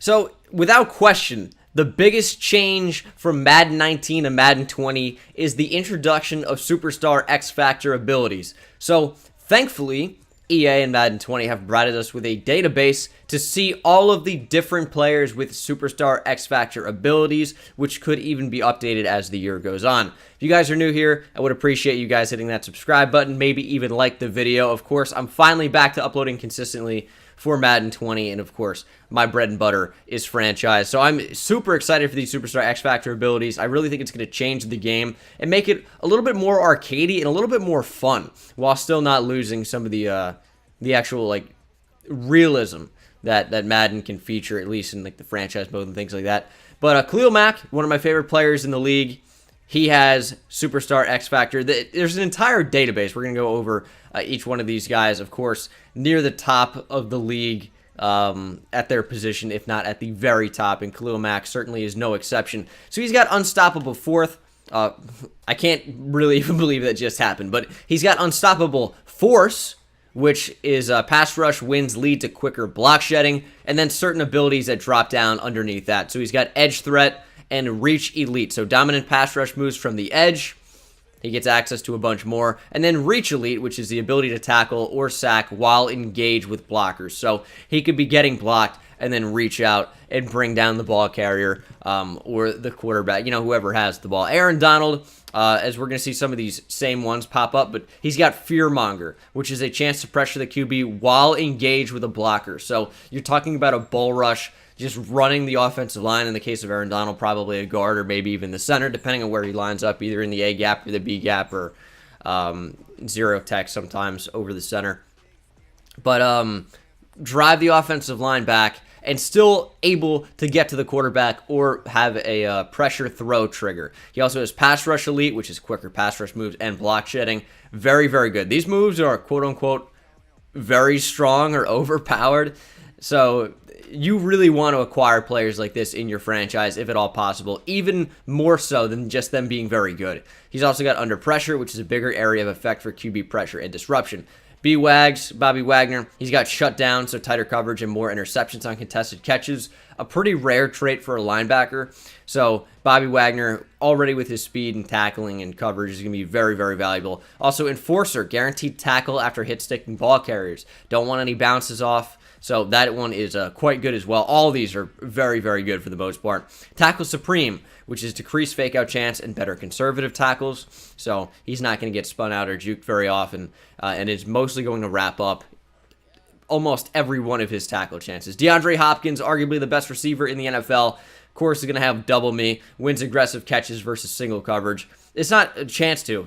So, without question, the biggest change from Madden 19 to Madden 20 is the introduction of Superstar X Factor abilities. So, thankfully, EA and Madden 20 have provided us with a database to see all of the different players with Superstar X Factor abilities, which could even be updated as the year goes on. If you guys are new here, I would appreciate you guys hitting that subscribe button, maybe even like the video. Of course, I'm finally back to uploading consistently for Madden 20, and of course, my bread and butter is franchise. So I'm super excited for these Superstar X Factor abilities. I really think it's going to change the game and make it a little bit more arcadey and a little bit more fun, while still not losing some of the actual like realism that Madden can feature, at least in like the franchise mode and things like that. But Khalil Mack, one of my favorite players in the league, he has Superstar X Factor. There's an entire database. We're going to go over each one of these guys, of course, near the top of the league at their position, if not at the very top, and Khalil Mack certainly is no exception. So he's got Unstoppable Fourth. I can't really even believe that just happened, but he's got Unstoppable Force, which is pass rush wins lead to quicker block shedding, and then certain abilities that drop down underneath that. So he's got Edge Threat and Reach Elite. So dominant pass rush moves from the edge. He gets access to a bunch more. And then Reach Elite, which is the ability to tackle or sack while engaged with blockers. So he could be getting blocked and then reach out and bring down the ball carrier or the quarterback, whoever has the ball. Aaron Donald, as we're going to see some of these same ones pop up, but he's got Fearmonger, which is a chance to pressure the QB while engaged with a blocker. So you're talking about a bull rush, just running the offensive line. In the case of Aaron Donald, probably a guard or maybe even the center, depending on where he lines up, either in the A gap or the B gap or zero tech sometimes over the center. But drive the offensive line back and still able to get to the quarterback or have a pressure throw trigger. He also has Pass Rush Elite, which is quicker pass rush moves and block shedding. Very, very good. These moves are quote-unquote very strong or overpowered. So you really want to acquire players like this in your franchise, if at all possible, even more so than just them being very good. He's also got Under Pressure, which is a bigger area of effect for QB pressure and disruption. B-Wags, Bobby Wagner, he's got shutdown, so tighter coverage and more interceptions on contested catches. A pretty rare trait for a linebacker. So Bobby Wagner, already with his speed and tackling and coverage, is going to be very, very valuable. Also, Enforcer, guaranteed tackle after hit-sticking ball carriers. Don't want any bounces off. So that one is quite good as well. All of these are very, very good for the most part. Tackle Supreme, which is decreased fake-out chance and better conservative tackles. So he's not going to get spun out or juked very often, and is mostly going to wrap up almost every one of his tackle chances. DeAndre Hopkins, arguably the best receiver in the NFL, of course, is going to have double me, wins aggressive catches versus single coverage. It's not a chance to.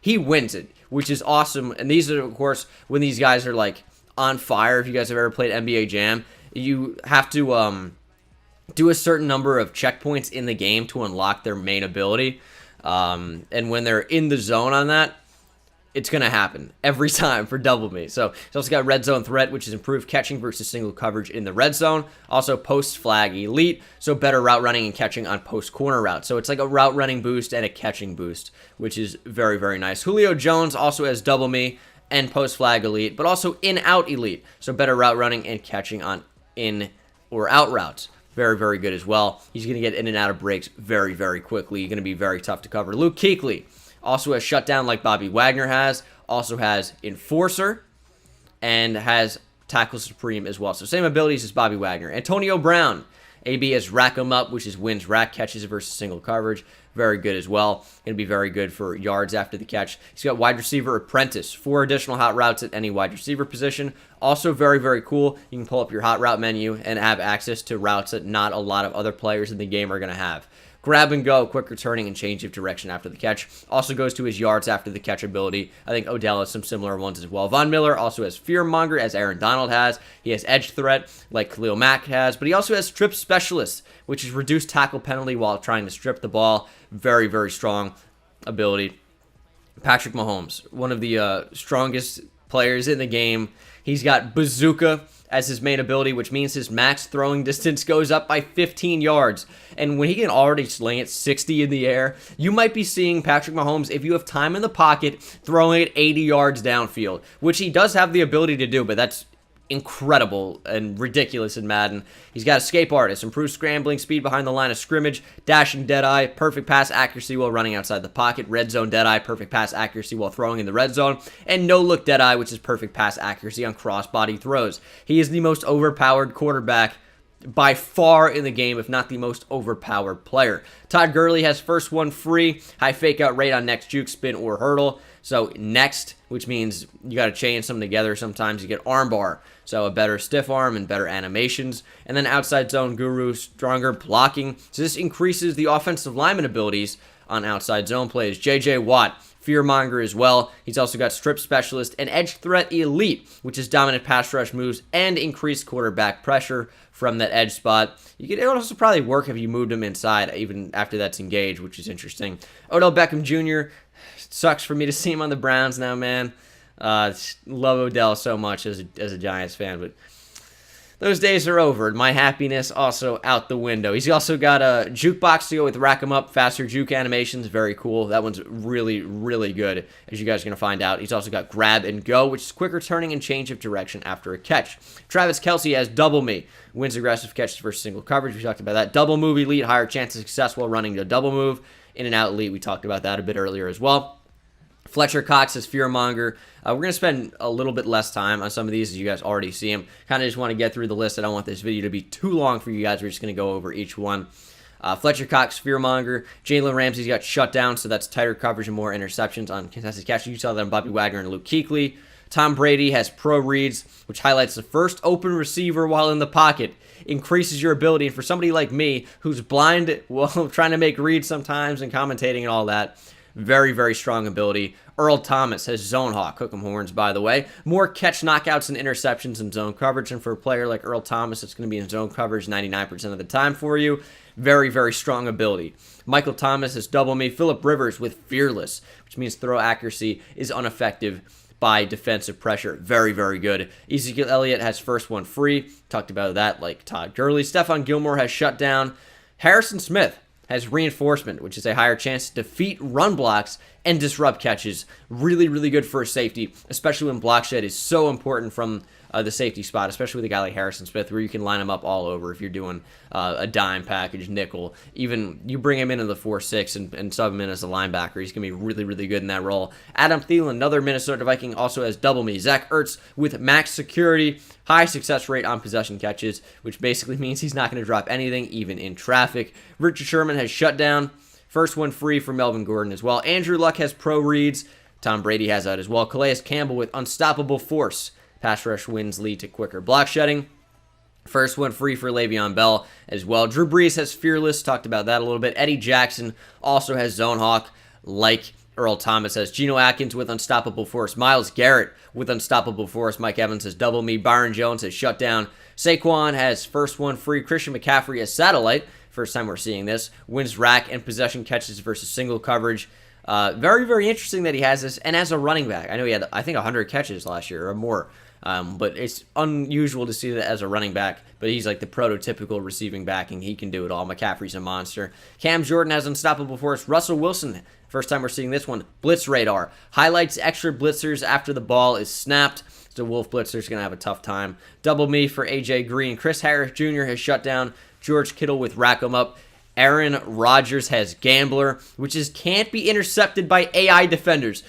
He wins it, which is awesome. And these are, of course, when these guys are like on fire. If you guys have ever played NBA Jam, you have to do a certain number of checkpoints in the game to unlock their main ability. And when they're in the zone on that, it's going to happen every time for double me. So he's also got Red Zone Threat, which is improved catching versus single coverage in the red zone. Also Post Flag Elite, so better route running and catching on post corner routes. So it's like a route running boost and a catching boost, which is very, very nice. Julio Jones also has double me and Post Flag Elite, but also In-Out Elite, so better route running and catching on in or out routes. Very, very good as well. He's going to get in and out of breaks very, very quickly. He's going to be very tough to cover. Luke Kuechly also has shutdown like Bobby Wagner has, also has Enforcer, and has Tackle Supreme as well. So same abilities as Bobby Wagner. Antonio Brown, AB has Rack 'em Up, which is wins rack catches versus single coverage. Very good as well. Going to be very good for yards after the catch. He's got Wide Receiver Apprentice, 4 additional hot routes at any wide receiver position. Also very, very cool. You can pull up your hot route menu and have access to routes that not a lot of other players in the game are going to have. Grab and go, quick returning, and change of direction after the catch. Also goes to his yards after the catch ability. I think Odell has some similar ones as well. Von Miller also has Fearmonger, as Aaron Donald has. He has Edge Threat, like Khalil Mack has. But he also has Strip Specialist, which is reduced tackle penalty while trying to strip the ball. Very, very strong ability. Patrick Mahomes, one of the strongest players in the game. He's got Bazooka as his main ability, which means his max throwing distance goes up by 15 yards. And when he can already sling it 60 in the air, you might be seeing Patrick Mahomes, if you have time in the pocket, throwing it 80 yards downfield, which he does have the ability to do, but that's incredible and ridiculous in Madden. He's got escape artist, improved scrambling speed behind the line of scrimmage, dashing deadeye, perfect pass accuracy while running outside the pocket, red zone deadeye, perfect pass accuracy while throwing in the red zone, and no look deadeye, which is perfect pass accuracy on cross-body throws. He is the most overpowered quarterback by far in the game, if not the most overpowered player. Todd Gurley has first one free, high fake out rate on next juke, spin, or hurdle. So next, which means you got to chain some together. Sometimes you get armbar, so a better stiff arm and better animations. And then outside zone guru, stronger blocking. So this increases the offensive lineman abilities on outside zone plays. J.J. Watt, fearmonger as well. He's also got strip specialist and edge threat elite, which is dominant pass rush moves and increased quarterback pressure from that edge spot. It would also probably work if you moved him inside, even after that's engaged, which is interesting. Odell Beckham Jr. Sucks for me to see him on the Browns now, man. Love Odell so much as a Giants fan, but those days are over. My happiness also out the window. He's also got a jukebox to go with rack 'em up, faster juke animations. Very cool. That one's really, really good, as you guys are going to find out. He's also got grab and go, which is quicker turning and change of direction after a catch. Travis Kelce has double me. Wins aggressive catches versus single coverage. We talked about that. Double move elite, higher chance of success while running the double move. In and out elite. We talked about that a bit earlier as well. Fletcher Cox is fearmonger. We're going to spend a little bit less time on some of these, as you guys already see them. Kind of just want to get through the list. I don't want this video to be too long for you guys. We're just going to go over each one. Fletcher Cox, fearmonger. Jalen Ramsey's got shut down, so that's tighter coverage and more interceptions on contested catches. You saw that on Bobby Wagner and Luke Kuechly. Tom Brady has pro reads, which highlights the first open receiver while in the pocket. Increases your ability. And for somebody like me, who's blind while trying to make reads sometimes and commentating and all that, very, very strong ability. Earl Thomas has zone hawk. Hook 'em horns, by the way. More catch knockouts and interceptions in zone coverage. And for a player like Earl Thomas, it's going to be in zone coverage 99% of the time for you. Very, very strong ability. Michael Thomas has double me. Phillip Rivers with fearless, which means throw accuracy is ineffective by defensive pressure. Very, very good. Ezekiel Elliott has first one free. Talked about that like Todd Gurley. Stephon Gilmore has shut down. Harrison Smith has reinforcement, which is a higher chance to defeat run blocks and disrupt catches. Really, really good for a safety, especially when block shed is so important from the safety spot, especially with a guy like Harrison Smith, where you can line him up all over if you're doing a dime package, nickel. Even you bring him into the 4-6 and sub him in as a linebacker. He's going to be really, really good in that role. Adam Thielen, another Minnesota Viking, also has double me. Zach Ertz with max security, high success rate on possession catches, which basically means he's not going to drop anything, even in traffic. Richard Sherman has shut down. First one free for Melvin Gordon as well. Andrew Luck has pro reads. Tom Brady has that as well. Calais Campbell with unstoppable force. Pass rush wins lead to quicker block shedding. First one free for Le'Veon Bell as well. Drew Brees has fearless. Talked about that a little bit. Eddie Jackson also has zone hawk, like Earl Thomas has. Geno Atkins with unstoppable force. Myles Garrett with unstoppable force. Mike Evans has double me. Byron Jones has shut down. Saquon has first one free. Christian McCaffrey has satellite. First time we're seeing this. Wins rack and possession catches versus single coverage. Very, very interesting that he has this. And as a running back, I know he had, I think, 100 catches last year or more. But it's unusual to see that as a running back. But he's like the prototypical receiving back, and he can do it all. McCaffrey's a monster. Cam Jordan has unstoppable force. Russell Wilson, first time we're seeing this one. Blitz radar. Highlights extra blitzers after the ball is snapped. So Wolf Blitzer's going to have a tough time. Double me for A.J. Green. Chris Harris Jr. has shut down. George Kittle with rack 'em up. Aaron Rodgers has Gambler, which can't be intercepted by AI defenders.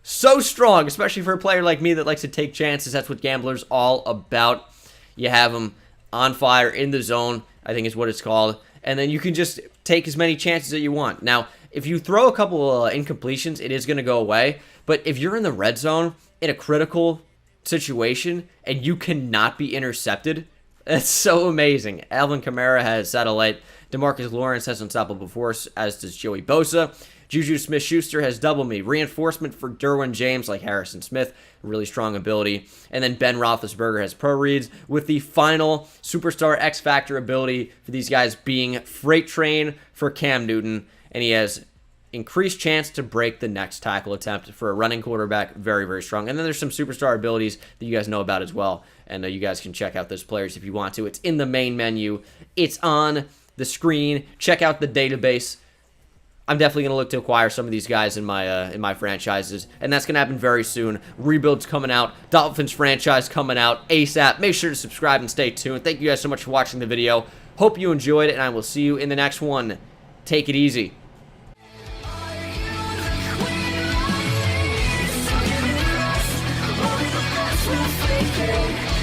So strong, especially for a player like me that likes to take chances. That's what Gambler's all about. You have him on fire in the zone, I think is what it's called. And then you can just take as many chances that you want. Now, if you throw a couple incompletions, it is going to go away. But if you're in the red zone in a critical situation and you cannot be intercepted, that's so amazing. Alvin Kamara has satellite. DeMarcus Lawrence has unstoppable force, as does Joey Bosa. Juju Smith-Schuster has double me. Reinforcement for Derwin James, like Harrison Smith. Really strong ability. And then Ben Roethlisberger has pro reads, with the final superstar X Factor ability for these guys being Freight Train for Cam Newton. And he has increased chance to break the next tackle attempt for a running quarterback. Very, very strong. And then there's some superstar abilities that you guys know about as well. And you guys can check out those players if you want to. It's in the main menu. It's on the screen. Check out the database. I'm definitely going to look to acquire some of these guys in my franchises, and that's going to happen very soon. Rebuild's coming out, Dolphins franchise coming out ASAP. Make sure to subscribe and stay tuned. Thank you guys so much for watching the video. Hope you enjoyed it, and I will see you in the next one. Take it easy. We'll